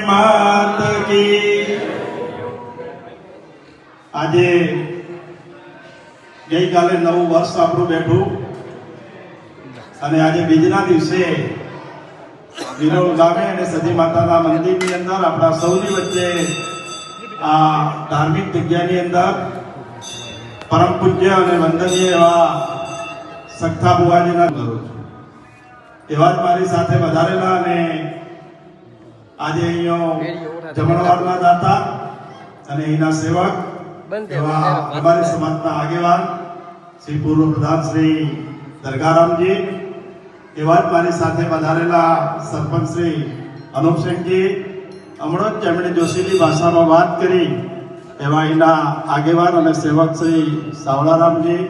मात की। આજે ગઈકાલે નવું વર્ષ આપણું બેઠું અને આજે બીજના દિવસે વિરોલ ગામે અને સતી માતાના મંદિરની અંદર આપણા સૌની વચ્ચે આ ધાર્મિક જગ્યાની અંદર પરમ પૂજ્ય અને વંદનીય એવા સખ્તા બુવાજીના કરું છું। એવા જ મારી સાથે વધારેલા અને આજે અહીંયા જમણવારના દાતા અને એના સેવક એવા અમારી સમાજના આગેવાન શ્રી પૂર્વ પ્રધાન શ્રી દરગારામજી, એવા જ મારી સાથે વધારેલા સરપંચ શ્રી અનુપસિંહજી, હમણાં જ જેમણે જોશીની ભાષામાં વાત કરી એવા એના આગેવાન અને સેવક શ્રી સાવળારામજી,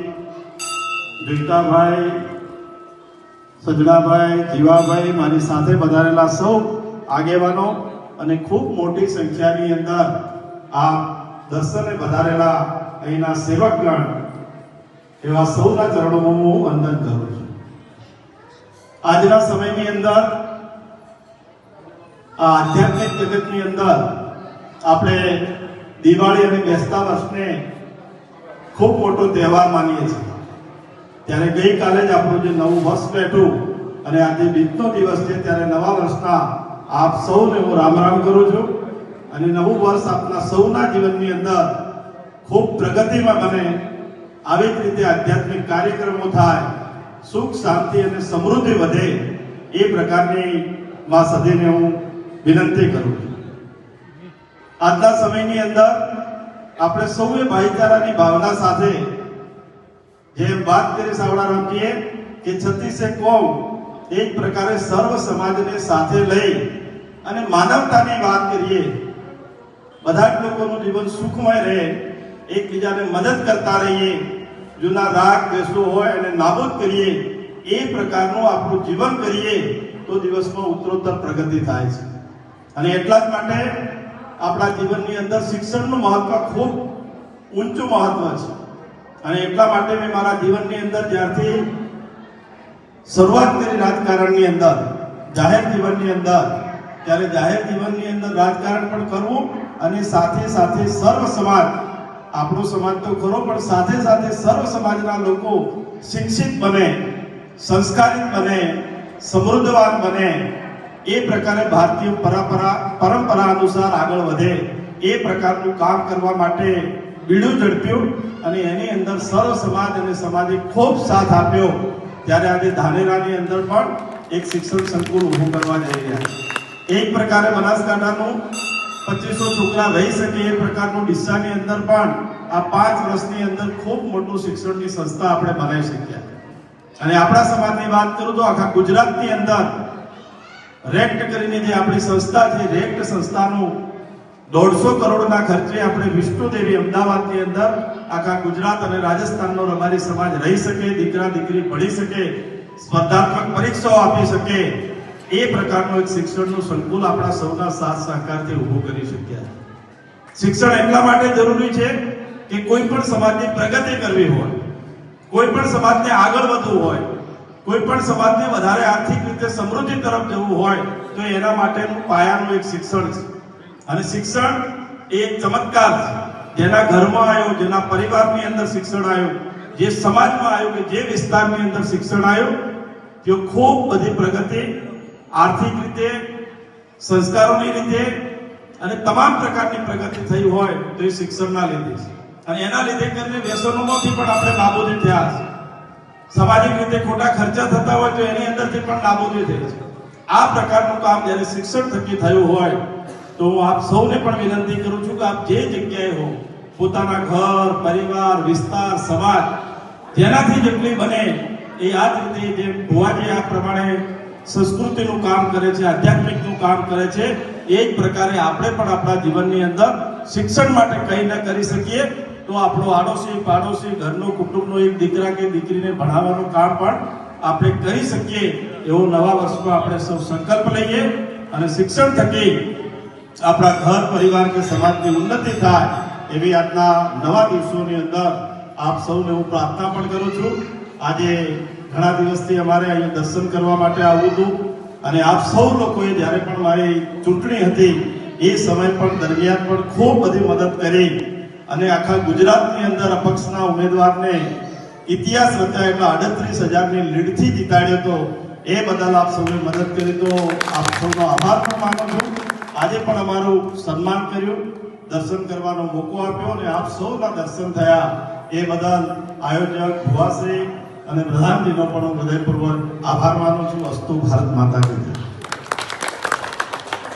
જુઈતાભાઈ, સજડાભાઈ, જીવાભાઈ, મારી સાથે વધારેલા સૌ આગેવાનો અને ખૂબ મોટી સંખ્યાની અંદર આ દર્શને વધારેલા અહીંના સેવકગણ એવા સૌના ચરણોમાં હું વંદન કરું છું। આજના સમયની અંદર આ આધ્યાત્મિક જગતની અંદર આપણે દિવાળી અને બેસતા વર્ષને ખૂબ મોટો તહેવાર માનીએ છીએ। ત્યારે ગઈકાલે જ આપણું જે નવું વર્ષ બેઠું અને આજે બીજનો દિવસ છે, ત્યારે નવા વર્ષના આપ સૌને હું રામ રામ કરું છું અને નવું વર્ષ આપના સૌના જીવનની અંદર ખૂબ પ્રગતિમાં બને, આવી જ રીતે આધ્યાત્મિક કાર્યક્રમો થાય, સુખ શાંતિ અને સમૃદ્ધિ વધે, એ પ્રકારની માં સદીને હું વિનંતી કરું છું। આજના સમયની અંદર આપણે સૌએ ભાઈચારાની ભાવના સાથે જેમ વાત કરી સાવળારામજીએ કે 36 કોમ, એક પ્રકારે સર્વ સમાજને સાથે લઈ અને માનવતાની વાત કરીએ, બધા જ લોકોનું જીવન સુખમય રહે, એકબીજાને મદદ કરતા રહીએ, જૂના રાગ દ્વેષો હોય અને નાબૂદ કરીએ, એ પ્રકારનું આપણું જીવન કરીએ તો દિવસમાં ઉત્તરોત્તર પ્રગતિ થાય છે। અને એટલા જ માટે આપણા જીવનની અંદર શિક્ષણનું મહત્વ ખૂબ ઊંચું મહત્વ છે અને એટલા માટે મેં મારા જીવનની અંદર જ્યારથી શરૂઆત કરી રાજકારણની અંદર, જાહેર જીવનની અંદર, ત્યારે જાહેર જીવનની અંદર રાજકારણ પણ કરવું અને સાથે સાથે સર્વ સમાજ, આપણો સમાજ તો ખરો પણ સાથે સાથે સર્વ સમાજના લોકો શિક્ષિત બને, સંસ્કારિત બને, સમૃદ્ધવાન બને, એ પ્રકારે ભારતીય પરંપરા અનુસાર આગળ વધે, એ પ્રકારનું કામ કરવા માટે બીડું ઝડપ્યું અને એની અંદર સર્વ સમાજ અને સમાજે ખૂબ સાથ આપ્યો। ત્યારે આજે ધાનેરાની અંદર પણ એક શિક્ષણ સંકુલ ઊભું કરવા જઈ રહ્યા છે। એક પ્રકારે બનાસકાંઠાનું 2500 છોકરા રહી શકે એ પ્રકારનું ડીસાની અંદર પણ આ 5 વર્ષની અંદર ખૂબ મોટું શિક્ષણની સંસ્થા આપણે બનાવી શક્યા। અને આપણા સમાજની વાત કરું તો આખા ગુજરાતની અંદર રેક્ટ કરીને જે આપણી સંસ્થા છે, રેક્ટ સંસ્થાનું 150 કરોડના ખર્ચે આપણે વિષ્ણુદેવી અમદાવાદની અંદર આખા ગુજરાત અને રાજસ્થાનનો અમારી સમાજ રહી શકે, દીકરા દીકરી ભણી શકે, સ્પર્ધાત્મક પરીક્ષાઓ આપી શકે, એ પ્રકારનું એક શિક્ષણનું સંકુલ આપણા સૌના સાથ સહકારથી ઊભું કરી શક્યા। શિક્ષણ એટલા માટે જરૂરી છે કે કોઈ પણ સમાજની પ્રગતિ કરવી હોય, કોઈ પણ સમાજને આગળ વધવું હોય, કોઈ પણ સમાજને વધારે આર્થિક રીતે સમૃદ્ધિ તરફ જવું હોય તો એના માટેનું પાયાનું એક શિક્ષણ છે। અને શિક્ષણ એ એક ચમત્કાર છે, જેના ઘરમાં આવ્યો, જેના પરિવારની અંદર શિક્ષણ આવ્યું, જે સમાજમાં આવ્યું, કે જે વિસ્તારની અંદર શિક્ષણ આવ્યું, તે ખૂબ બધી પ્રગતિ આર્થિક રીતે, સંસ્કારોની રીતે અને તમામ પ્રકારની પ્રગતિ થઈ હોય તો એ શિક્ષણના લીધે છે। અને એના લીધે કરીને વ્યસનોમાંથી પણ આપણે નાબૂદી થયા છે, સામાજિક રીતે ખોટા ખર્ચા થતા હોય તો એની અંદરથી પણ નાબૂદી થઈ છે। આ પ્રકારનું કામ જ્યારે શિક્ષણ થકી થયું હોય તો હું આપ સૌને પણ વિનંતી કરું છું કે આપ જે જગ્યાએ હો, પોતાના ઘર, પરિવાર, વિસ્તાર, સમાજ, જેનાથી જેટલી બને એ આ જ રીતે જે ભુવાજી આ પ્રમાણે સંસ્કૃતિનું કામ કરે છે, આધ્યાત્મિકનું કામ કરે છે, એ જ પ્રકારે આપણે પણ આપણા જીવનની અંદર શિક્ષણ માટે કંઈ ન કરી શકીએ તો આપણો આડોશી પાડોશી ઘરનો કુટુંબનો એક દીકરા કે દીકરીને ભણાવવાનું કામ પણ આપણે કરી શકીએ, એવો નવા વર્ષમાં આપણે સૌ સંકલ્પ લઈએ અને શિક્ષણ થકી આપણા ઘર, પરિવાર કે સમાજની ઉન્નતિ થાય એવી આજના નવા દિવસોની અંદર આપ સૌને હું પ્રાર્થના પણ કરું છું। આજે ઘણા દિવસથી અમારે અહીં દર્શન કરવા માટે આવવું હતું અને આપ સૌ લોકોએ જ્યારે પણ મારી ચૂંટણી હતી એ સમય પણ દરમિયાન પણ ખૂબ બધી મદદ કરી અને આખા ગુજરાતની અંદર અપક્ષના ઉમેદવારને ઇતિહાસ રચાય એટલા 38,000ની લીડથી જીતાડ્યો હતો. એ બદલ આપ સૌએ મદદ કરી તો આપ સૌનો આભાર પણ માનું છું. આજે પણ અમારું સન્માન કર્યું, દર્શન કરવાનો મોકો આપ્યો અને આપ સૌના દર્શન થયા એ બદલ આયોજક ભુવાશ્રી અને પ્રધાનજીનો પણ હું હૃદયપૂર્વક આભાર માનું છું. અસ્તુ ભારત માતા કી જય.